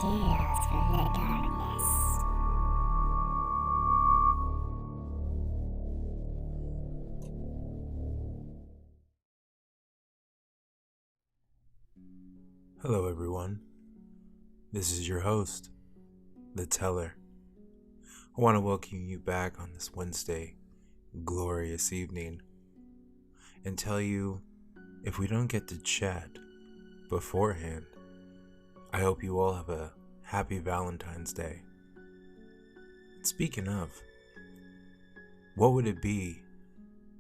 Tales from the darkness. Hello everyone, this is your host, The Teller. I want to welcome you back on this Wednesday glorious evening and tell you, if we don't get to chat beforehand, I hope you all have a happy Valentine's Day. Speaking of, what would it be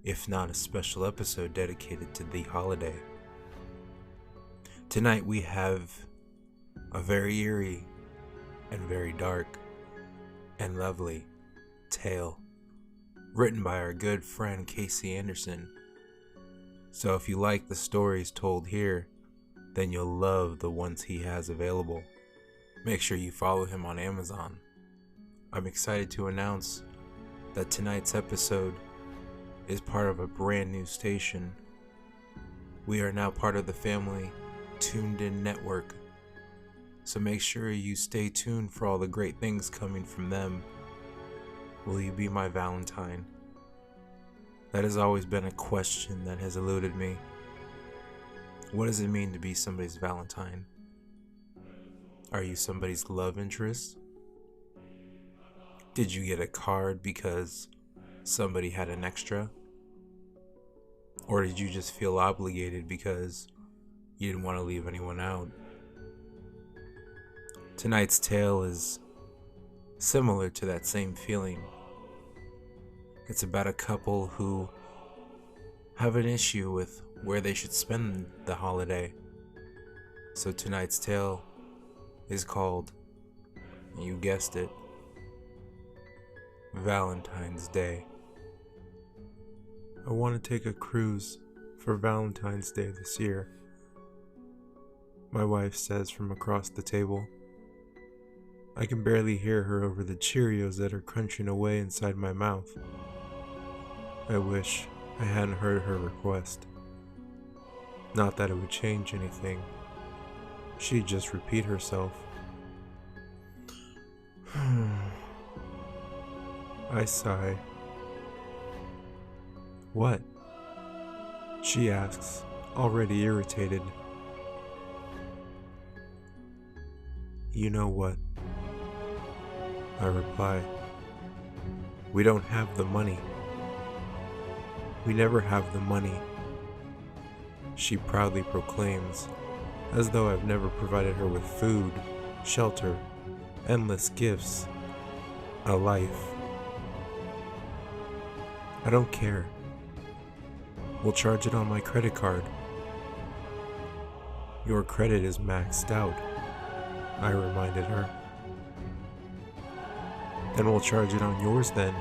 if not a special episode dedicated to the holiday? Tonight we have a very eerie and very dark and lovely tale written by our good friend Casey Anderson. So if you like the stories told here, then you'll love the ones he has available. Make sure you follow him on Amazon. I'm excited to announce that tonight's episode is part of a brand new station. We are now part of the family Tuned In Network, so make sure you stay tuned for all the great things coming from them. Will you be my Valentine? That has always been a question that has eluded me. What does it mean to be somebody's Valentine? Are you somebody's love interest? Did you get a card because somebody had an extra? Or did you just feel obligated because you didn't want to leave anyone out? Tonight's tale is similar to that same feeling. It's about a couple who have an issue with where they should spend the holiday. So tonight's tale is called, you guessed it, Valentine's Day. I want to take a cruise for Valentine's Day this year, my wife says from across the table. I can barely hear her over the Cheerios that are crunching away inside my mouth. I wish I hadn't heard her request. Not that it would change anything. She'd just repeat herself. I sigh. What? She asks, already irritated. You know what? I reply. We don't have the money. We never have the money, she proudly proclaims, as though I've never provided her with food, shelter, endless gifts, a life. I don't care. We'll charge it on my credit card. Your credit is maxed out, I reminded her. Then we'll charge it on yours then.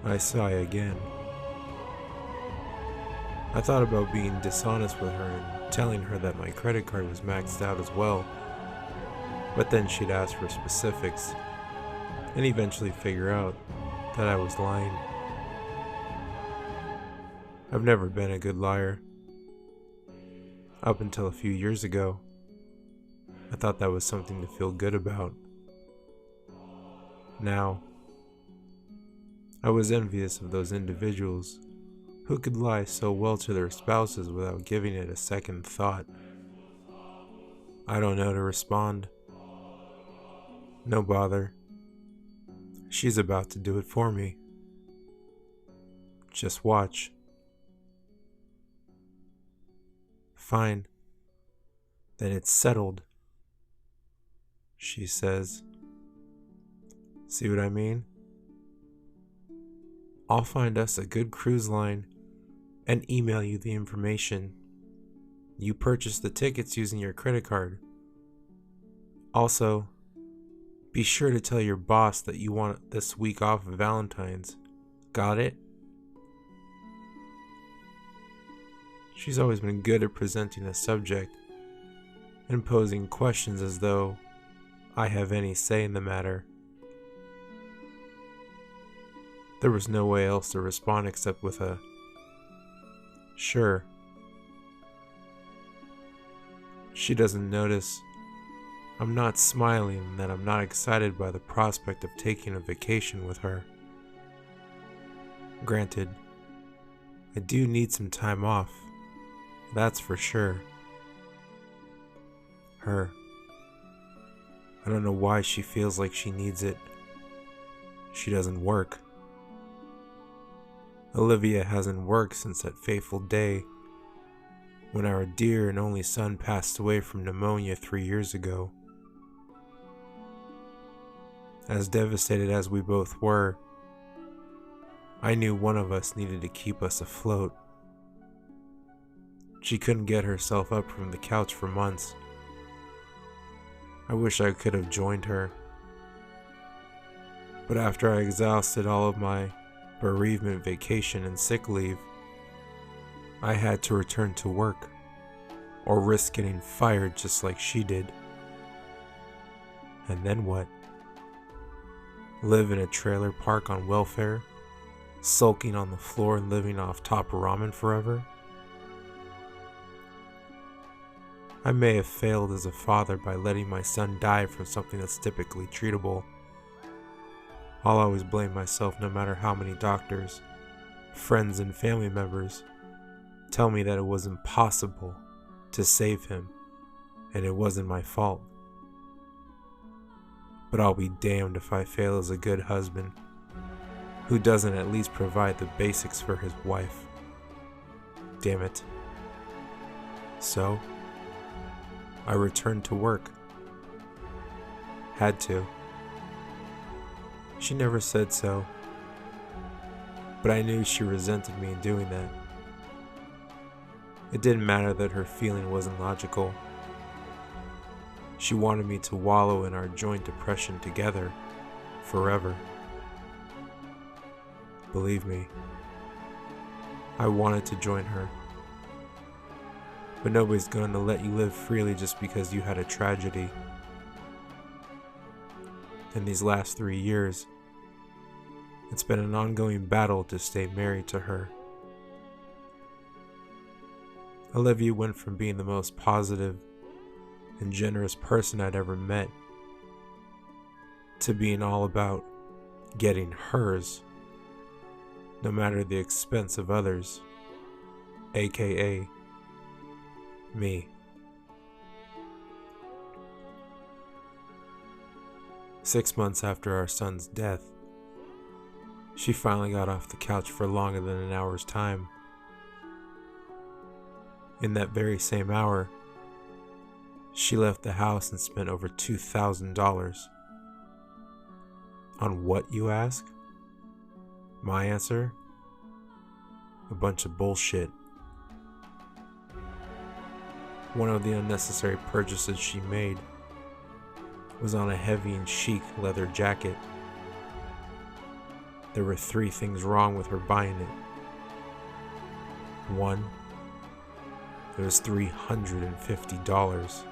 I sigh again. I thought about being dishonest with her and telling her that my credit card was maxed out as well, but then she'd ask for specifics and eventually figure out that I was lying. I've never been a good liar. Up until a few years ago, I thought that was something to feel good about. Now, I was envious of those individuals who could lie so well to their spouses without giving it a second thought. I don't know to respond. No bother. She's about to do it for me. Just watch. Fine. Then it's settled, she says. See what I mean? I'll find us a good cruise line and email you the information. You purchase the tickets using your credit card. Also, be sure to tell your boss that you want this week off of Valentine's. Got it? She's always been good at presenting a subject and posing questions as though I have any say in the matter. There was no way else to respond except with a sure. She doesn't notice I'm not smiling that I'm not excited by the prospect of taking a vacation with her. Granted, I do need some time off, that's for sure. Her. I don't know why she feels like she needs it. She doesn't work. Olivia hasn't worked since that fateful day when our dear and only son passed away from pneumonia 3 years ago. As devastated as we both were, I knew one of us needed to keep us afloat. She couldn't get herself up from the couch for months. I wish I could have joined her. But after I exhausted all of my bereavement vacation and sick leave, I had to return to work, or risk getting fired just like she did. And then what? Live in a trailer park on welfare, sulking on the floor and living off top ramen forever? I may have failed as a father by letting my son die from something that's typically treatable. I'll always blame myself no matter how many doctors, friends, and family members tell me that it was impossible to save him and it wasn't my fault. But I'll be damned if I fail as a good husband who doesn't at least provide the basics for his wife. Damn it. So, I returned to work. Had to. She never said so, but I knew she resented me in doing that. It didn't matter that her feeling wasn't logical. She wanted me to wallow in our joint depression together, forever. Believe me, I wanted to join her. But nobody's going to let you live freely just because you had a tragedy. In these last 3 years, it's been an ongoing battle to stay married to her. Olivia went from being the most positive and generous person I'd ever met to being all about getting hers, no matter the expense of others, aka me. Six months after our son's death, she finally got off the couch for longer than an hour's time. In that very same hour, she left the house and spent over $2,000. On what, you ask? My answer? A bunch of bullshit. One of the unnecessary purchases she made was on a heavy and chic leather jacket. There were 3 things wrong with her buying it. 1, it was $350.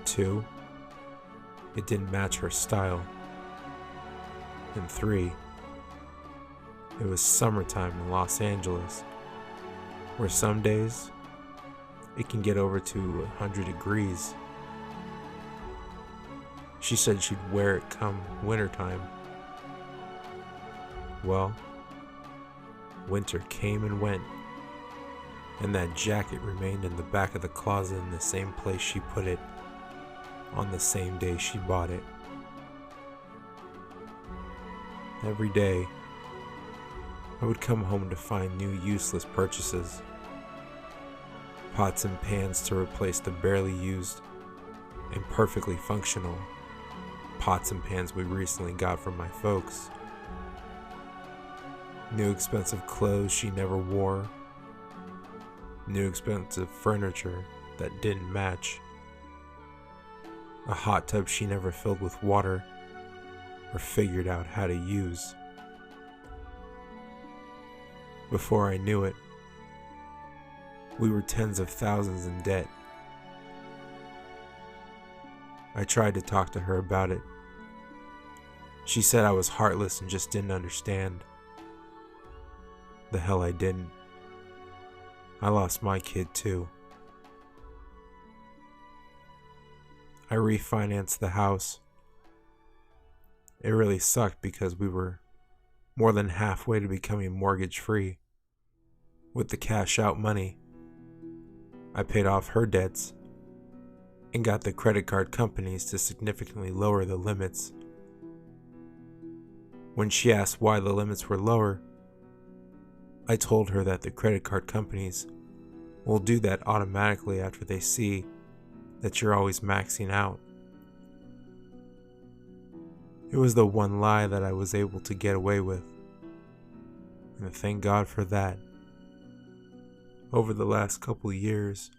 2, it didn't match her style. And 3, it was summertime in Los Angeles, where some days it can get over to 100 degrees. She said she'd wear it come wintertime. Well, winter came and went, and that jacket remained in the back of the closet in the same place she put it on the same day she bought it. Every day, I would come home to find new useless purchases. Pots and pans to replace the barely used and perfectly functional pots and pans we recently got from my folks. New expensive clothes she never wore. New expensive furniture that didn't match. A hot tub she never filled with water or figured out how to use. Before I knew it, we were tens of thousands in debt. I tried to talk to her about it. She said I was heartless and just didn't understand. The hell I didn't. I lost my kid too. I refinanced the house. It really sucked because we were more than halfway to becoming mortgage free. With the cash out money, I paid off her debts and got the credit card companies to significantly lower the limits. When she asked why the limits were lower, I told her that the credit card companies will do that automatically after they see that you're always maxing out. It was the one lie that I was able to get away with, and thank God for that. Over the last couple of years,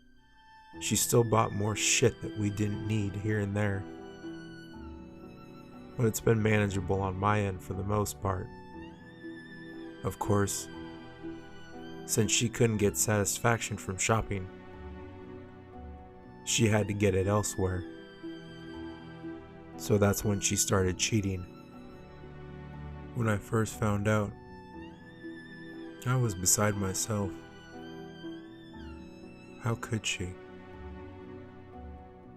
she still bought more shit that we didn't need here and there, but it's been manageable on my end for the most part. Of course, since she couldn't get satisfaction from shopping, she had to get it elsewhere. So that's when she started cheating. When I first found out, I was beside myself. How could she?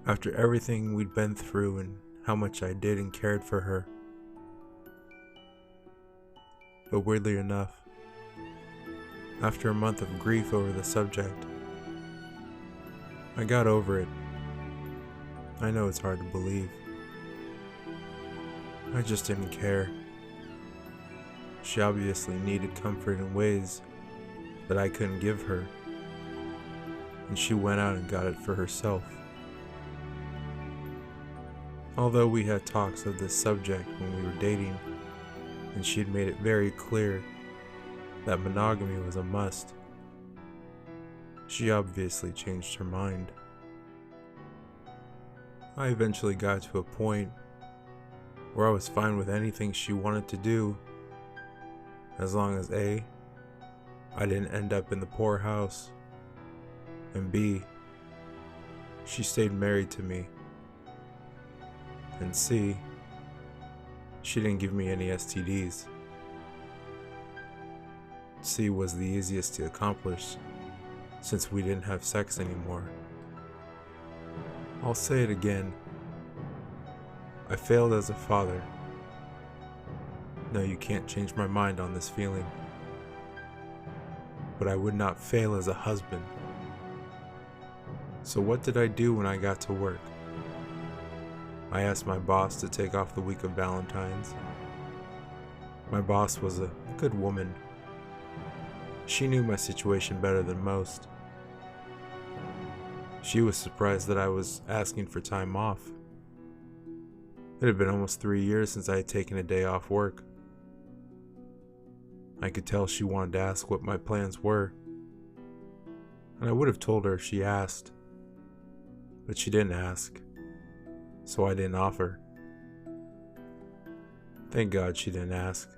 After everything we'd been through and how much I did and cared for her. But weirdly enough, after a month of grief over the subject, I got over it. I know it's hard to believe. I just didn't care. She obviously needed comfort in ways that I couldn't give her, and she went out and got it for herself. Although we had talks of this subject when we were dating, and she'd made it very clear that monogamy was a must, she obviously changed her mind. I eventually got to a point where I was fine with anything she wanted to do, as long as A, I didn't end up in the poorhouse, and B, she stayed married to me, and C, she didn't give me any STDs. C was the easiest to accomplish since we didn't have sex anymore. I'll say it again. I failed as a father. No, you can't change my mind on this feeling. But I would not fail as a husband. So what did I do when I got to work? I asked my boss to take off the week of Valentines. My boss was a good woman. She knew my situation better than most. She was surprised that I was asking for time off. It had been almost 3 years since I had taken a day off work. I could tell she wanted to ask what my plans were, and I would have told her if she asked, but she didn't ask, so I didn't offer. Thank God she didn't ask,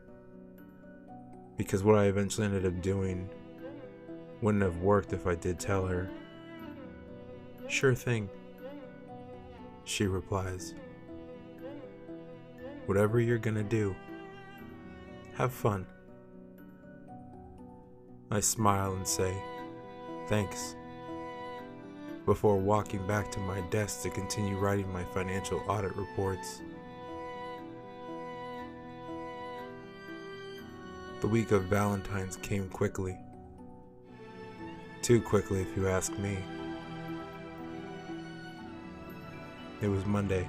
because what I eventually ended up doing wouldn't have worked if I did tell her. Sure thing, she replies. Whatever you're gonna do, have fun. I smile and say, thanks, before walking back to my desk to continue writing my financial audit reports. The week of Valentines came quickly. Too quickly, if you ask me. It was Monday.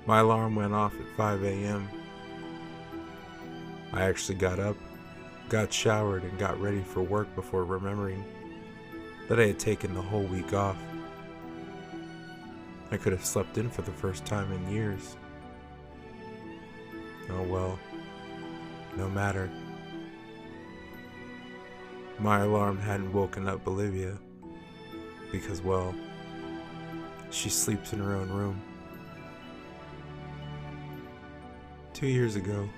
My alarm went off at 5 a.m. I actually got up, got showered, and got ready for work before remembering that I had taken the whole week off. I could have slept in for the first time in years. Oh well, no matter. My alarm hadn't woken up Bolivia because, well, she sleeps in her own room. 2 years ago,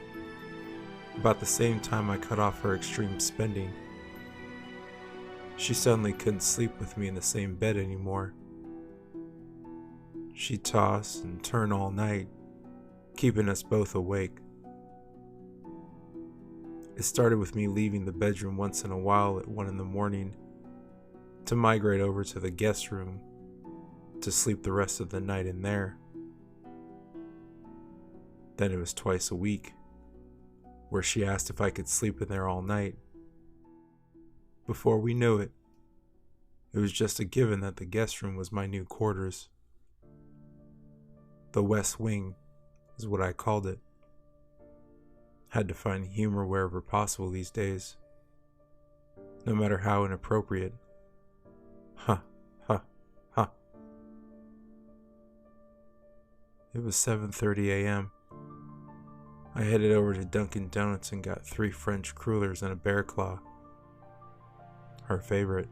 about the same time I cut off her extreme spending, she suddenly couldn't sleep with me in the same bed anymore. She'd toss and turn all night, keeping us both awake. It started with me leaving the bedroom once in a while at 1 in the morning to migrate over to the guest room to sleep the rest of the night in there. Then it was twice a week, where she asked if I could sleep in there all night. Before we knew it, it was just a given that the guest room was my new quarters. The West Wing is what I called it. Had to find humor wherever possible these days, no matter how inappropriate. Ha, ha, ha. It was 7:30 a.m. I headed over to Dunkin' Donuts and got 3 French crullers and a bear claw. Her favorite.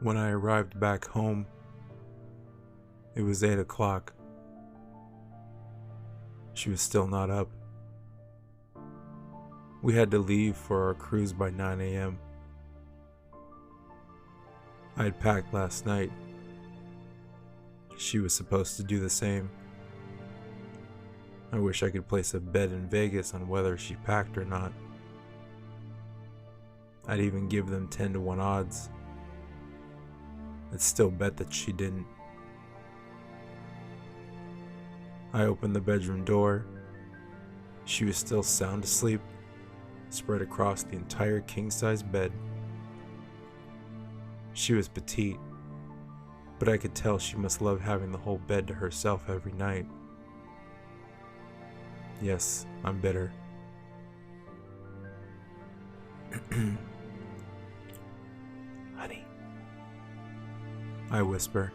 When I arrived back home, it was 8 o'clock. She was still not up. We had to leave for our cruise by 9 a.m. I had packed last night. She was supposed to do the same. I wish I could place a bet in Vegas on whether she packed or not. I'd even give them 10 to 1 odds. I'd still bet that she didn't. I opened the bedroom door. She was still sound asleep, spread across the entire king-size bed. She was petite, but I could tell she must love having the whole bed to herself every night. Yes, I'm bitter. Honey, I whisper.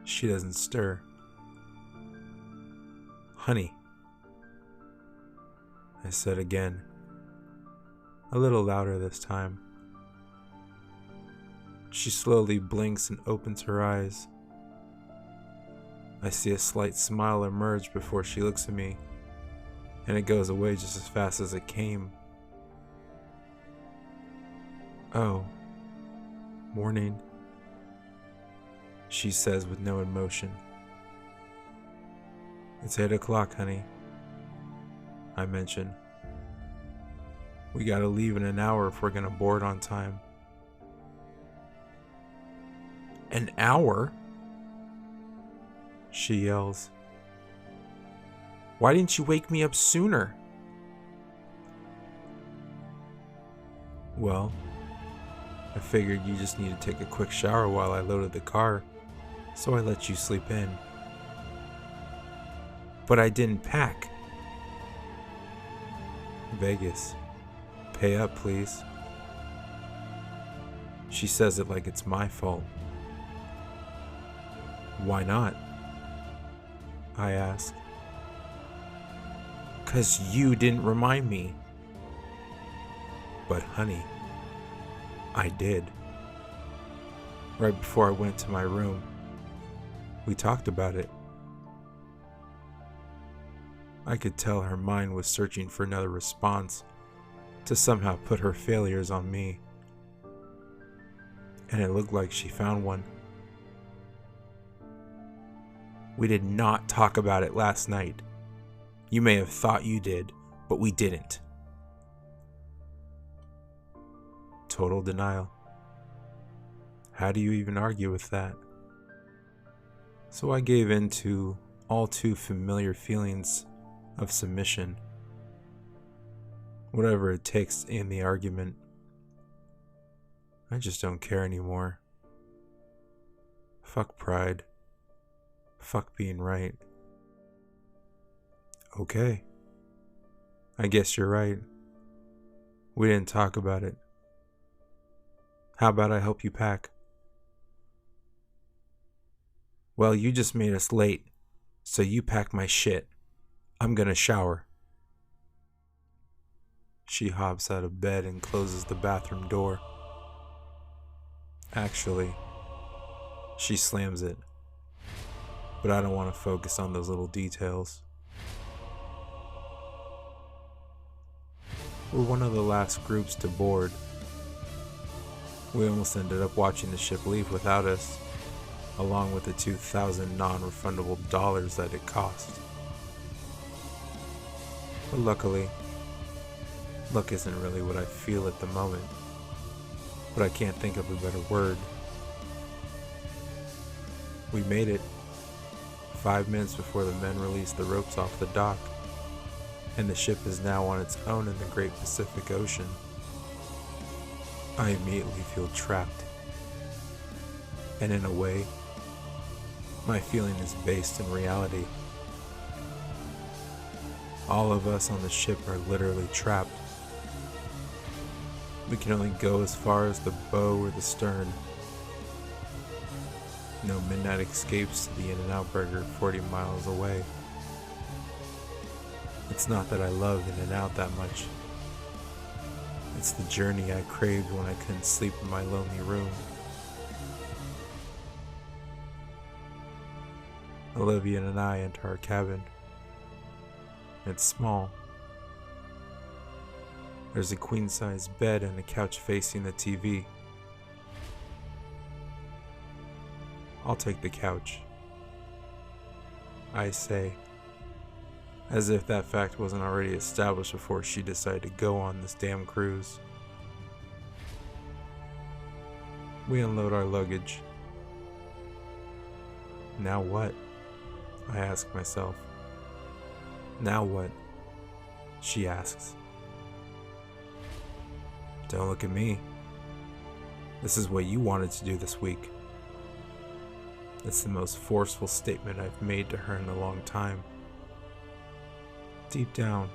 She doesn't stir. Honey, I said again, a little louder this time. She slowly blinks and opens her eyes. I see a slight smile emerge before she looks at me, and it goes away just as fast as it came. Oh, morning, she says with no emotion. It's 8 o'clock, honey, I mention. We gotta leave in an hour if we're gonna board on time. An hour? She yells. Why didn't you wake me up sooner? Well, I figured you just needed to take a quick shower while I loaded the car, so I let you sleep in. But I didn't pack. Vegas, pay up, please. She says it like it's my fault. Why not? I ask. 'Cause you didn't remind me. But honey, I did. Right before I went to my room, we talked about it. I could tell her mind was searching for another response to somehow put her failures on me. And it looked like she found one. We did not talk about it last night. You may have thought you did, but we didn't. Total denial. How do you even argue with that? So I gave in to all too familiar feelings of submission. Whatever it takes in the argument. I just don't care anymore. Fuck pride. Fuck being right. Okay. I guess you're right. We didn't talk about it. How about I help you pack? Well, you just made us late, so you pack my shit. I'm gonna shower. She hops out of bed and closes the bathroom door. Actually, she slams it. But I don't want to focus on those little details. We're one of the last groups to board. We almost ended up watching the ship leave without us, along with the 2,000 non-refundable dollars that it cost. But luckily, luck isn't really what I feel at the moment. But I can't think of a better word. We made it 5 minutes before the men released the ropes off the dock, and the ship is now on its own in the great Pacific Ocean. I immediately feel trapped, and in a way, my feeling is based in reality. All of us on the ship are literally trapped. We can only go as far as the bow or the stern. No midnight escapes to the In-N-Out Burger 40 miles away. It's not that I love In-N-Out that much. It's the journey I craved when I couldn't sleep in my lonely room. Olivia and I enter our cabin. It's small. There's a queen-size bed and a couch facing the TV. I'll take the couch, I say, as if that fact wasn't already established before she decided to go on this damn cruise. We unload our luggage. Now what? I ask myself. Now what? She asks. Don't look at me. This is what you wanted to do this week. It's the most forceful statement I've made to her in a long time. Deep down,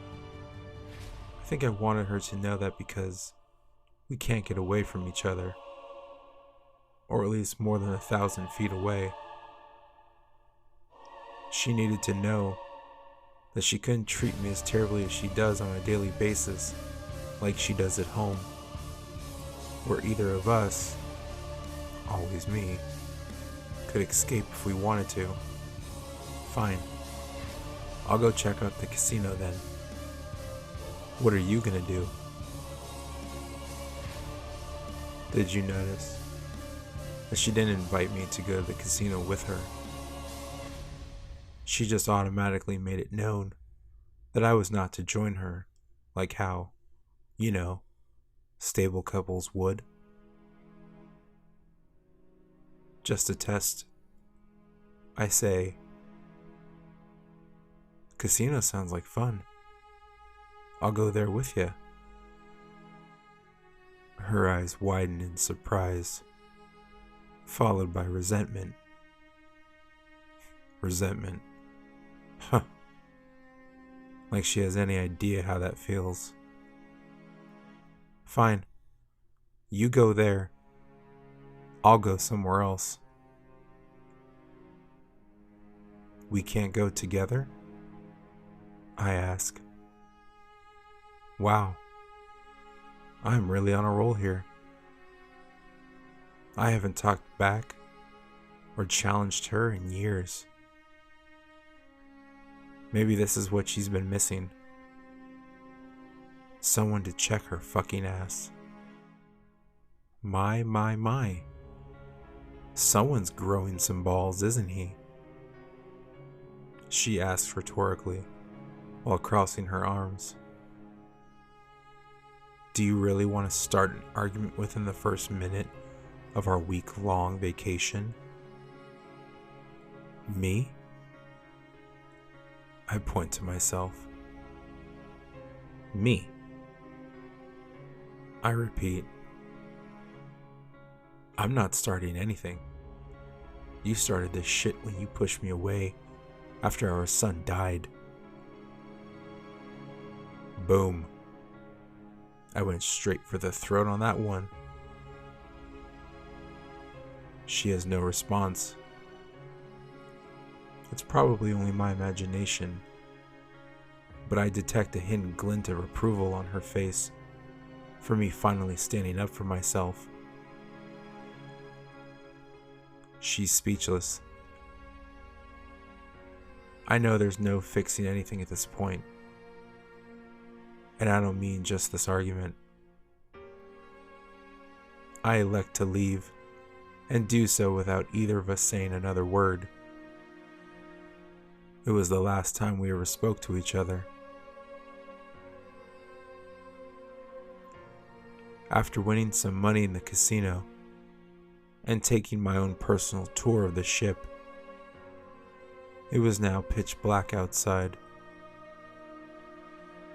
I think I wanted her to know that because we can't get away from each other, or at least more than 1,000 feet away. She needed to know that she couldn't treat me as terribly as she does on a daily basis, like she does at home, where either of us, always me, could escape if we wanted to. Fine. I'll go check out the casino then. What are you gonna do? Did you notice that she didn't invite me to go to the casino with her? She just automatically made it known that I was not to join her, like how, stable couples would. Just a test. I say, casino sounds like fun. I'll go there with you. Her eyes widen in surprise, followed by resentment. Resentment. Huh. Like she has any idea how that feels. Fine. You go there. I'll go somewhere else. We can't go together? I ask. Wow. I'm really on a roll here. I haven't talked back or challenged her in years. Maybe this is what she's been missing. Someone to check her fucking ass. My. Someone's growing some balls, isn't he? She asks rhetorically, while crossing her arms. Do you really want to start an argument within the first minute of our week-long vacation? Me? I point to myself. Me. I repeat. I'm not starting anything. You started this shit when you pushed me away after our son died. Boom. I went straight for the throat on that one. She has no response. It's probably only my imagination, but I detect a hidden glint of approval on her face for me finally standing up for myself. She's speechless. I know there's no fixing anything at this point, and I don't mean just this argument. I elect to leave, and do so without either of us saying another word. It was the last time we ever spoke to each other. After winning some money in the casino, and taking my own personal tour of the ship, It was now pitch black outside,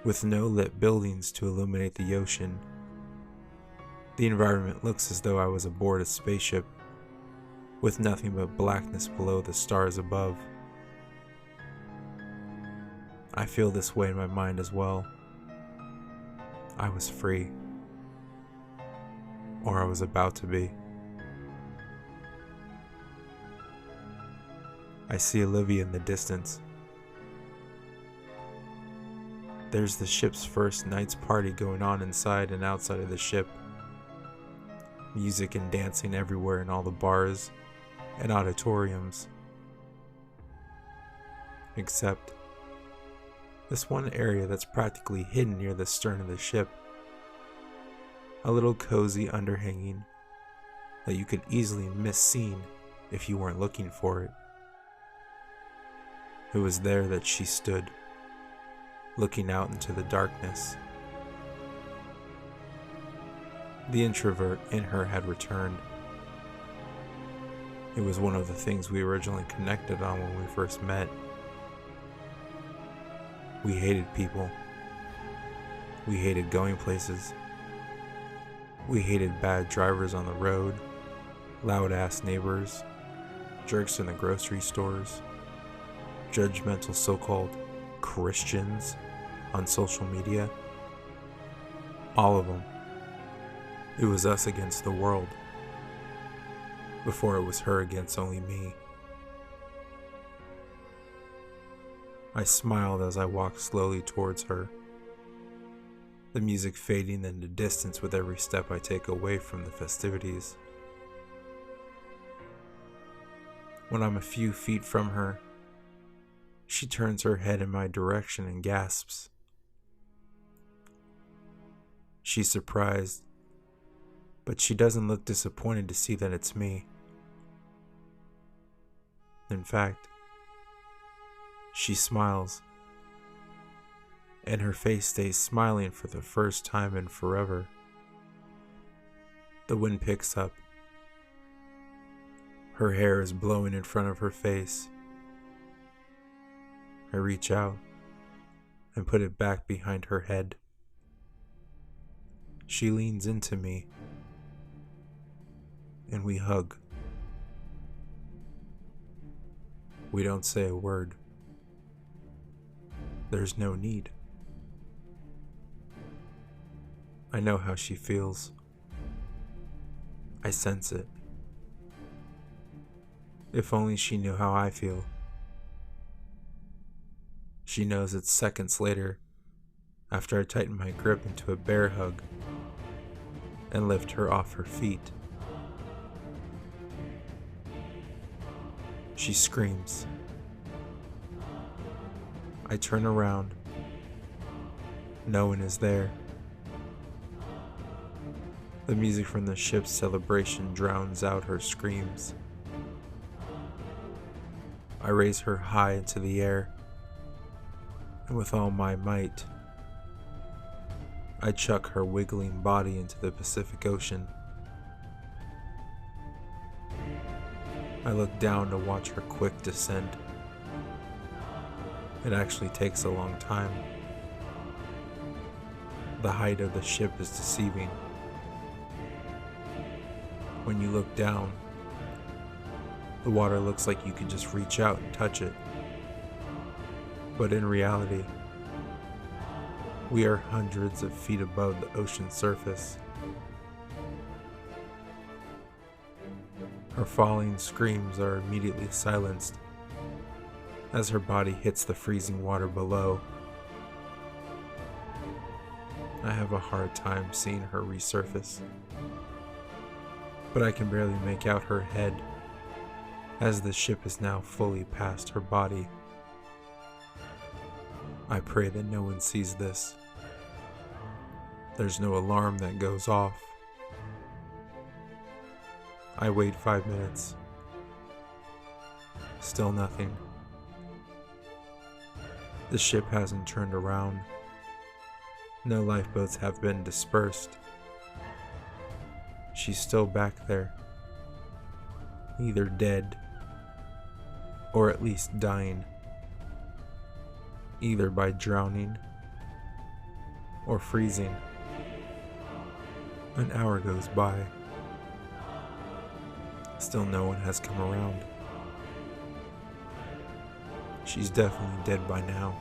with no lit buildings to illuminate the ocean. The environment looks as though I was aboard a spaceship, with nothing but blackness below the stars above. I feel this way in my mind as well. I was free. Or I was about to be. I see Olivia in the distance. There's the ship's first night's party going on inside and outside of the ship. Music and dancing everywhere in all the bars and auditoriums. Except this one area that's practically hidden near the stern of the ship. A little cozy underhanging that you could easily miss seeing if you weren't looking for it. It was there that she stood, looking out into the darkness. The introvert in her had returned. It was one of the things we originally connected on when we first met. We hated people. We hated going places. We hated bad drivers on the road, loud-ass neighbors, jerks in the grocery stores, judgmental so-called Christians on social media. All of them. It was us against the world, before it was her against only me. I smiled as I walked slowly towards her, the music fading into distance with every step I take away from the festivities. When I'm a few feet from her, she turns her head in my direction and gasps. She's surprised, but she doesn't look disappointed to see that it's me. In fact, she smiles, and her face stays smiling for the first time in forever. The wind picks up. Her hair is blowing in front of her face. I reach out and put it back behind her head. She leans into me, and we hug. We don't say a word. There's no need. I know how she feels. I sense it. If only she knew how I feel. She knows it's seconds later, after I tighten my grip into a bear hug and lift her off her feet. She screams. I turn around. No one is there. The music from the ship's celebration drowns out her screams. I raise her high into the air, and with all my might, I chuck her wiggling body into the Pacific Ocean. I look down to watch her quick descent. It actually takes a long time. The height of the ship is deceiving. When you look down, the water looks like you could just reach out and touch it. But in reality, we are hundreds of feet above the ocean surface. Her falling screams are immediately silenced as her body hits the freezing water below. I have a hard time seeing her resurface, but I can barely make out her head as the ship is now fully past her body. I pray that no one sees this. There's no alarm that goes off. I wait 5 minutes. Still nothing. The ship hasn't turned around. No lifeboats have been dispersed. She's still back there, either dead or at least dying, either by drowning or freezing. An hour goes by. Still no one has come around. She's definitely dead by now.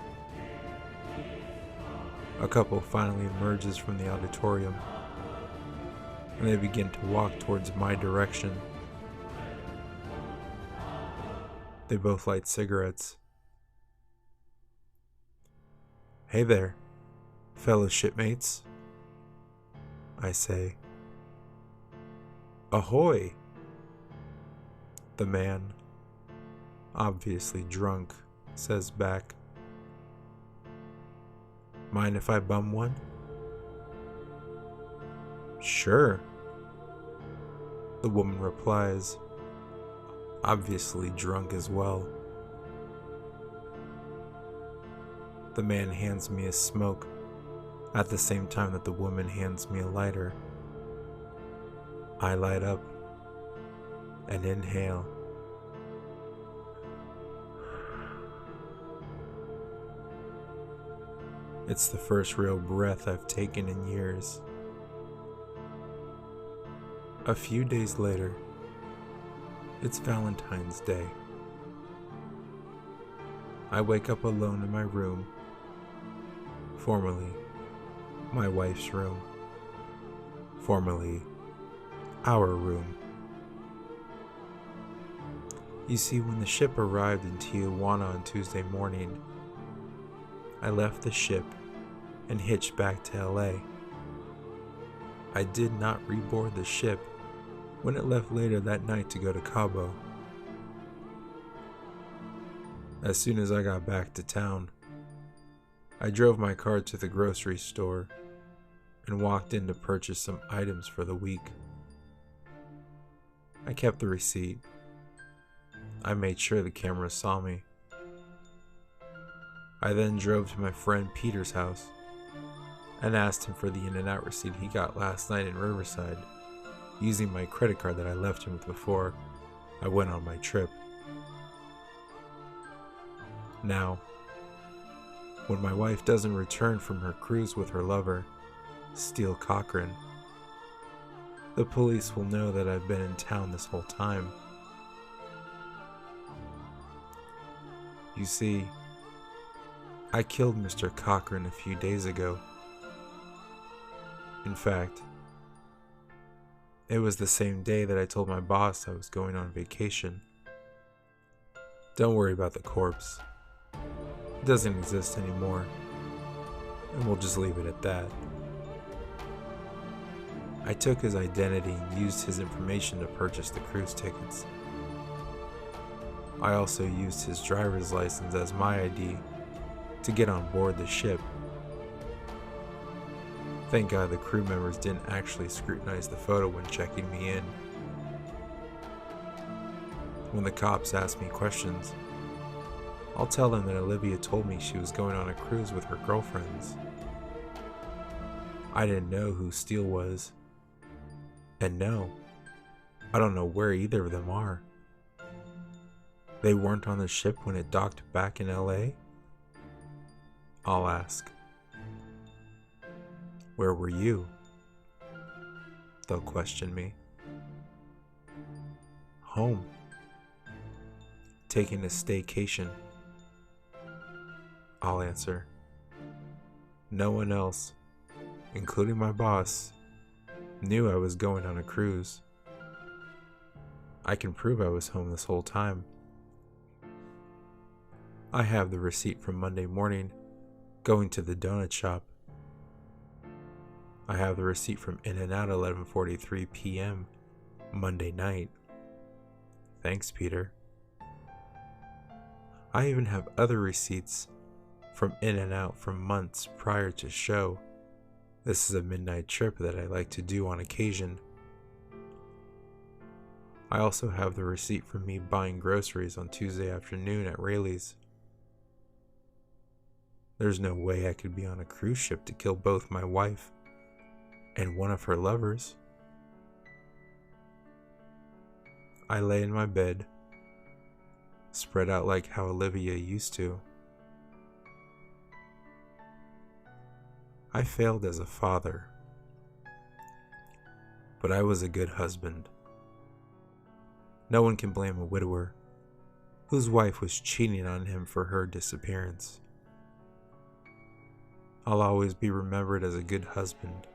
A couple finally emerges from the auditorium, and they begin to walk towards my direction. They both light cigarettes. "Hey there, fellow shipmates," I say. "Ahoy," the man, obviously drunk, says back. "Mind if I bum one?" "Sure," the woman replies, obviously drunk as well. The man hands me a smoke at the same time that the woman hands me a lighter. I light up and inhale. It's the first real breath I've taken in years. A few days later, it's Valentine's Day. I wake up alone in my room, formerly my wife's room, formerly our room. You see, when the ship arrived in Tijuana on Tuesday morning, I left the ship and hitched back to LA. I did not reboard the ship when it left later that night to go to Cabo. As soon as I got back to town, I drove my car to the grocery store and walked in to purchase some items for the week. I kept the receipt. I made sure the camera saw me. I then drove to my friend Peter's house and asked him for the In-N-Out receipt he got last night in Riverside, using my credit card that I left him with before I went on my trip. Now, when my wife doesn't return from her cruise with her lover, Steele Cochran, the police will know that I've been in town this whole time. You see, I killed Mr. Cochran a few days ago. In fact, it was the same day that I told my boss I was going on vacation. Don't worry about the corpse. It doesn't exist anymore, and we'll just leave it at that. I took his identity and used his information to purchase the cruise tickets. I also used his driver's license as my ID to get on board the ship. Thank God the crew members didn't actually scrutinize the photo when checking me in. When the cops ask me questions, I'll tell them that Olivia told me she was going on a cruise with her girlfriends. I didn't know who Steele was. And no, I don't know where either of them are. They weren't on the ship when it docked back in LA? I'll ask. Where were you? They'll question me. Home. Taking a staycation. I'll answer. No one else, including my boss, knew I was going on a cruise. I can prove I was home this whole time. I have the receipt from Monday morning, going to the donut shop. I have the receipt from In-N-Out 11:43 p.m. Monday night. Thanks, Peter. I even have other receipts from In-N-Out from months prior to show. This is a midnight trip that I like to do on occasion. I also have the receipt from me buying groceries on Tuesday afternoon at Rayleigh's. There's no way I could be on a cruise ship to kill both my wife and one of her lovers. I lay in my bed, spread out like how Olivia used to. I failed as a father, but I was a good husband. No one can blame a widower whose wife was cheating on him for her disappearance. I'll always be remembered as a good husband.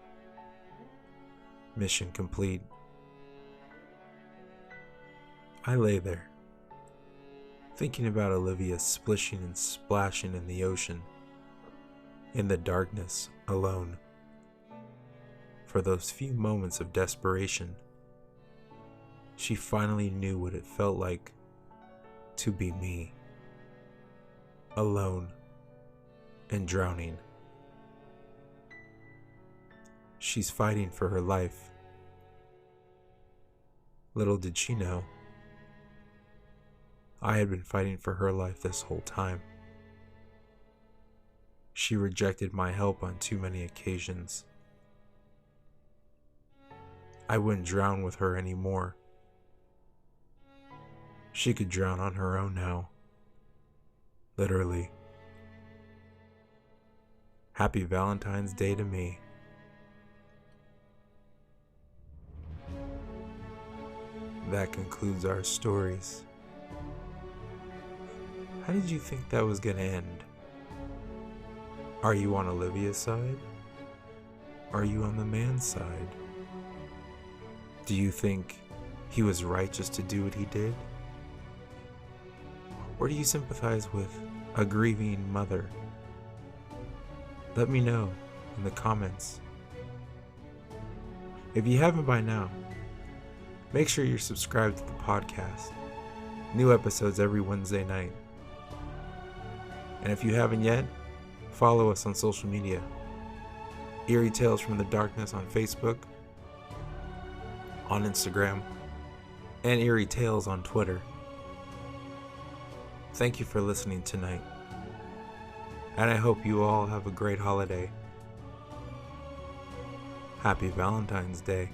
Mission complete. I lay there, thinking about Olivia splishing and splashing in the ocean, in the darkness, alone. For those few moments of desperation, she finally knew what it felt like to be me, alone and drowning. She's fighting for her life. Little did she know, I had been fighting for her life this whole time. She rejected my help on too many occasions. I wouldn't drown with her anymore. She could drown on her own now. Literally. Happy Valentine's Day to me. That concludes our stories. How did you think that was gonna end? Are you on Olivia's side? Are you on the man's side? Do you think he was righteous to do what he did? Or do you sympathize with a grieving mother? Let me know in the comments. If you haven't by now, make sure you're subscribed to the podcast. New episodes every Wednesday night. And if you haven't yet, follow us on social media. Eerie Tales from the Darkness on Facebook, on Instagram, and Eerie Tales on Twitter. Thank you for listening tonight, and I hope you all have a great holiday. Happy Valentine's Day.